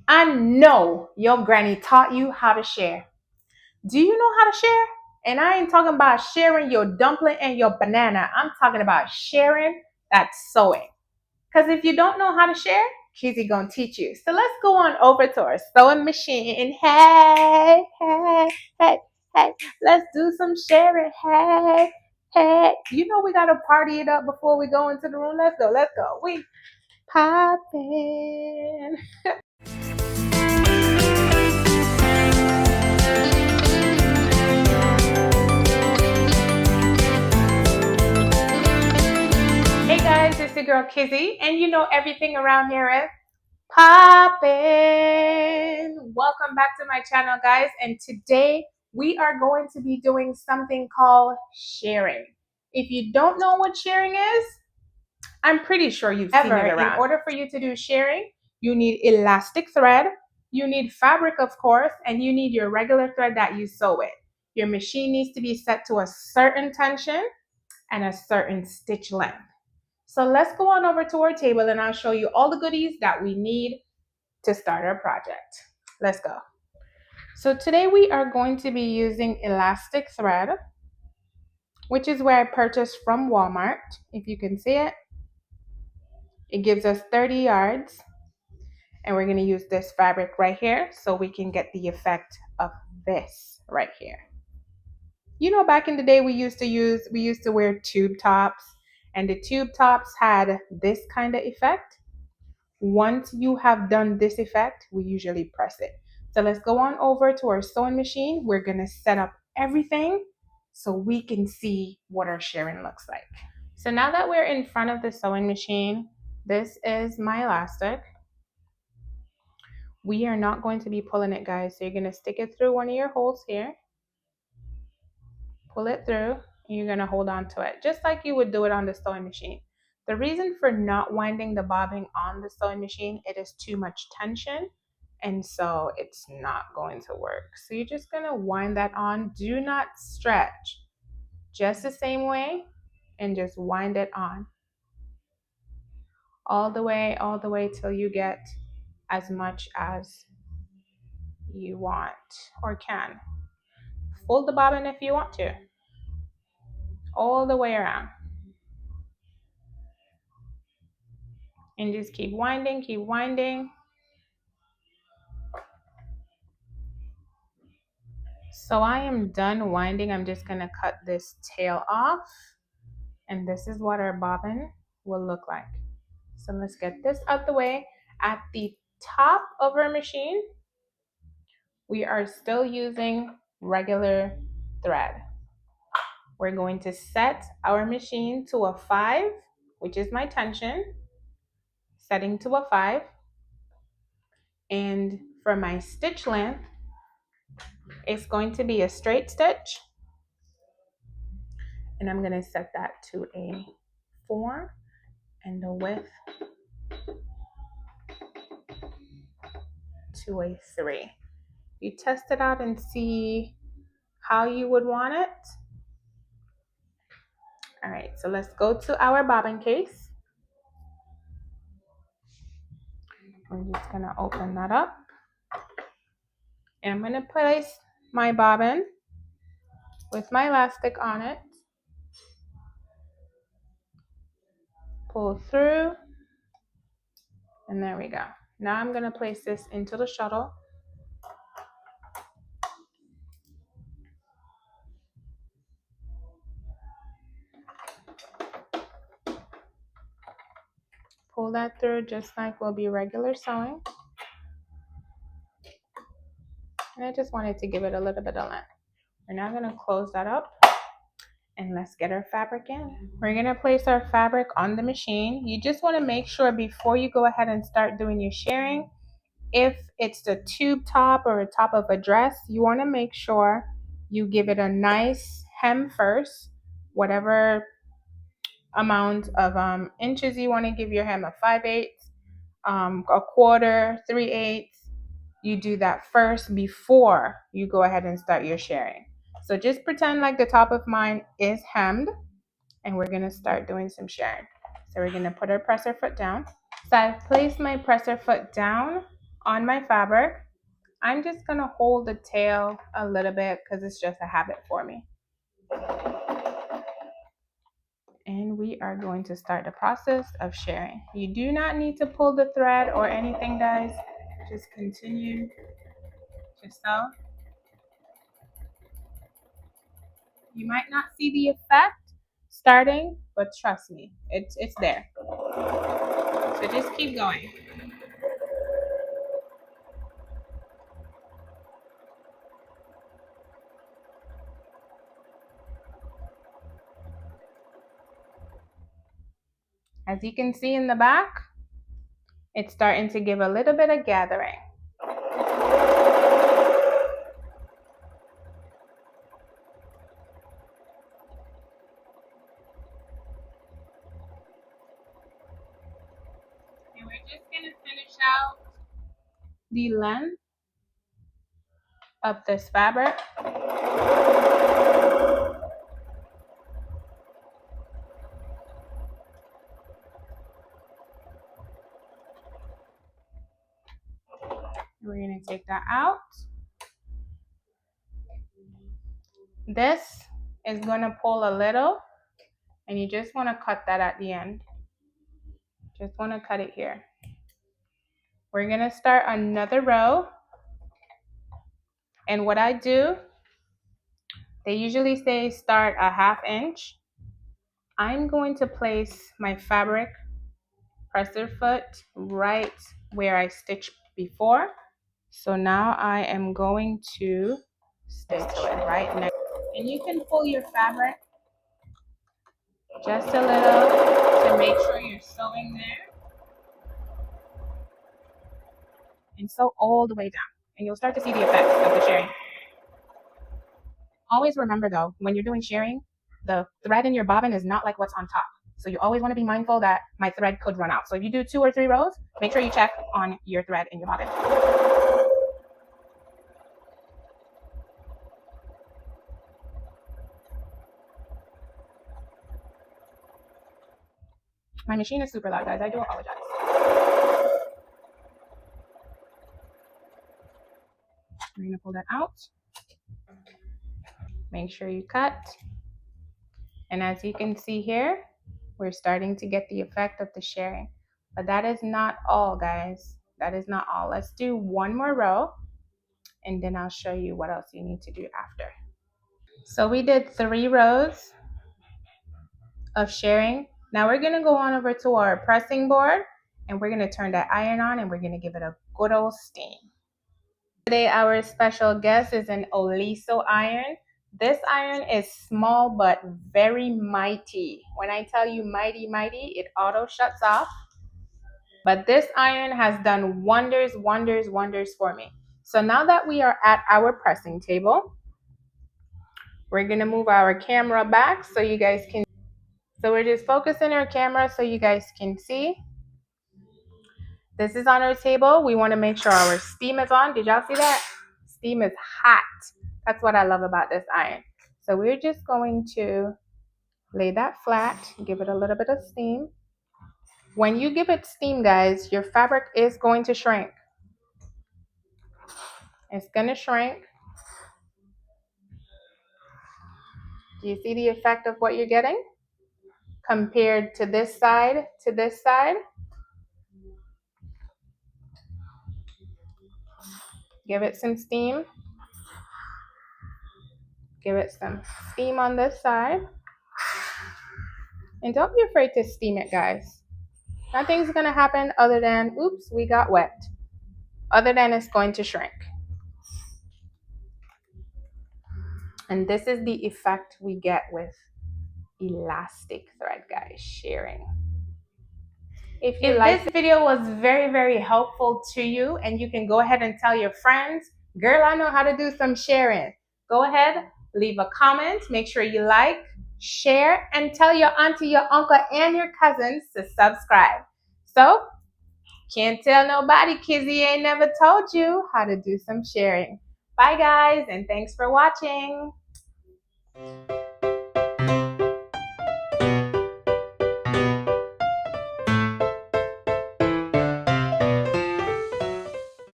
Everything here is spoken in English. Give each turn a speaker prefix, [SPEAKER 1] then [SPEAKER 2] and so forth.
[SPEAKER 1] I know your granny taught you how to share. Do you know how to share? And I ain't talking about sharing your dumpling and your banana. I'm talking about sharing that sewing. Because if you don't know how to share, Kizzy gonna teach you. So let's go on over to our sewing machine. Hey, hey, hey, hey. Let's do some sharing. Hey, hey. You know we gotta party it up before we go into the room. Let's go. Let's go. We popping. Hey guys, it's your girl Kizzy, and you know everything around here is poppin'. Welcome back to my channel, guys, and today we are going to be doing something called sharing. If you don't know what sharing is, I'm pretty sure you've seen it around. In order for you to do sharing, you need elastic thread, you need fabric, of course, and you need your regular thread that you sew with. Your machine needs to be set to a certain tension and a certain stitch length. So let's go on over to our table and I'll show you all the goodies that we need to start our project. Let's go. So today we are going to be using elastic thread, which is where I purchased from Walmart. If you can see it, it gives us 30 yards. And we're going to use this fabric right here so we can get the effect of this right here. You know, back in the day we used to wear tube tops, and the tube tops had this kind of effect. Once you have done this effect, we usually press it. So let's go on over to our sewing machine. We're going to set up everything so we can see what our sharing looks like. So now that we're in front of the sewing machine, this is my elastic. We are not going to be pulling it, guys. So you're going to stick it through one of your holes here, pull it through, and you're going to hold on to it just like you would do it on the sewing machine. The reason for not winding the bobbin on the sewing machine, it is too much tension, and so it's not going to work. So you're just going to wind that on. Do not stretch. Just the same way, and just wind it on all the way till you get as much as you want or can. Fold the bobbin if you want to, all the way around. And just keep winding, keep winding. So I am done winding. I'm just gonna cut this tail off. And this is what our bobbin will look like. So let's get this out the way. At the top of our machine, we are still using regular thread. We're going to set our machine to a 5, which is my tension, setting to a 5. And for my stitch length, it's going to be a straight stitch. And I'm going to set that to a 4 and the width to a 3. You test it out and see how you would want it. All right, so let's go to our bobbin case. I'm just going to open that up. And I'm going to place my bobbin with my elastic on it. Pull through. And there we go. Now I'm going to place this into the shuttle. Pull that through just like we'll be regular sewing. And I just wanted to give it a little bit of length. We're now going to close that up and let's get our fabric in. We're going to place our fabric on the machine. You just want to make sure before you go ahead and start doing your sharing, if it's the tube top or a top of a dress, you want to make sure you give it a nice hem first, whatever amount of inches you want to give your hem, a 5/8, a quarter, 3/8. You do that first before you go ahead and start your sharing. So just pretend like the top of mine is hemmed, and we're going to start doing some sharing. So we're going to put our presser foot down. So I've placed my presser foot down on my fabric. I'm just gonna hold the tail a little bit because it's just a habit for me. And we are going to start the process of shirring. You do not need to pull the thread or anything, guys. Just continue to sew. You might not see the effect starting, but trust me, it's there. So just keep going. As you can see in the back, it's starting to give a little bit of gathering. And we're just gonna finish out the length of this fabric. We're gonna take that out. This is gonna pull a little, and you just wanna cut that at the end. Just wanna cut it here. We're gonna start another row. And what I do, they usually say start a 1/2 inch. I'm going to place my fabric presser foot right where I stitched before. So now I am going to stitch it right next. And you can pull your fabric just a little to make sure you're sewing there. And sew all the way down. And you'll start to see the effects of the shirring. Always remember though, when you're doing shirring, the thread in your bobbin is not like what's on top. So you always want to be mindful that my thread could run out. So if you do 2 or 3 rows, make sure you check on your thread in your bobbin. My machine is super loud, guys. I do apologize. We're going to pull that out. Make sure you cut. And as you can see here, we're starting to get the effect of the shirring. But that is not all, guys. That is not all. Let's do 1 more row, and then I'll show you what else you need to do after. So we did 3 rows of shirring. Now we're going to go on over to our pressing board, and we're going to turn that iron on, and we're going to give it a good old steam. Today our special guest is an Oliso iron. This iron is small but very mighty. When I tell you mighty, mighty, it auto shuts off. But this iron has done wonders, wonders, wonders for me. So now that we are at our pressing table, we're going to move our camera back so you guys can. So we're just focusing our camera so you guys can see. This is on our table. We want to make sure our steam is on. Did y'all see that? Steam is hot. That's what I love about this iron. So we're just going to lay that flat, give it a little bit of steam. When you give it steam, guys, your fabric is going to shrink. It's going to shrink. Do you see the effect of what you're getting? Compared to this side, to this side. Give it some steam. Give it some steam on this side. And don't be afraid to steam it, guys. Nothing's going to happen other than, oops, we got wet. Other than it's going to shrink. And this is the effect we get with elastic thread, guys, shirring. If this video was very, very helpful to you, and you can go ahead and tell your friends, girl, I know how to do some sharing. Go ahead, leave a comment, make sure you like, share, and tell your auntie, your uncle, and your cousins to subscribe. So, can't tell nobody Kizzy ain't never told you how to do some sharing. Bye, guys, and thanks for watching.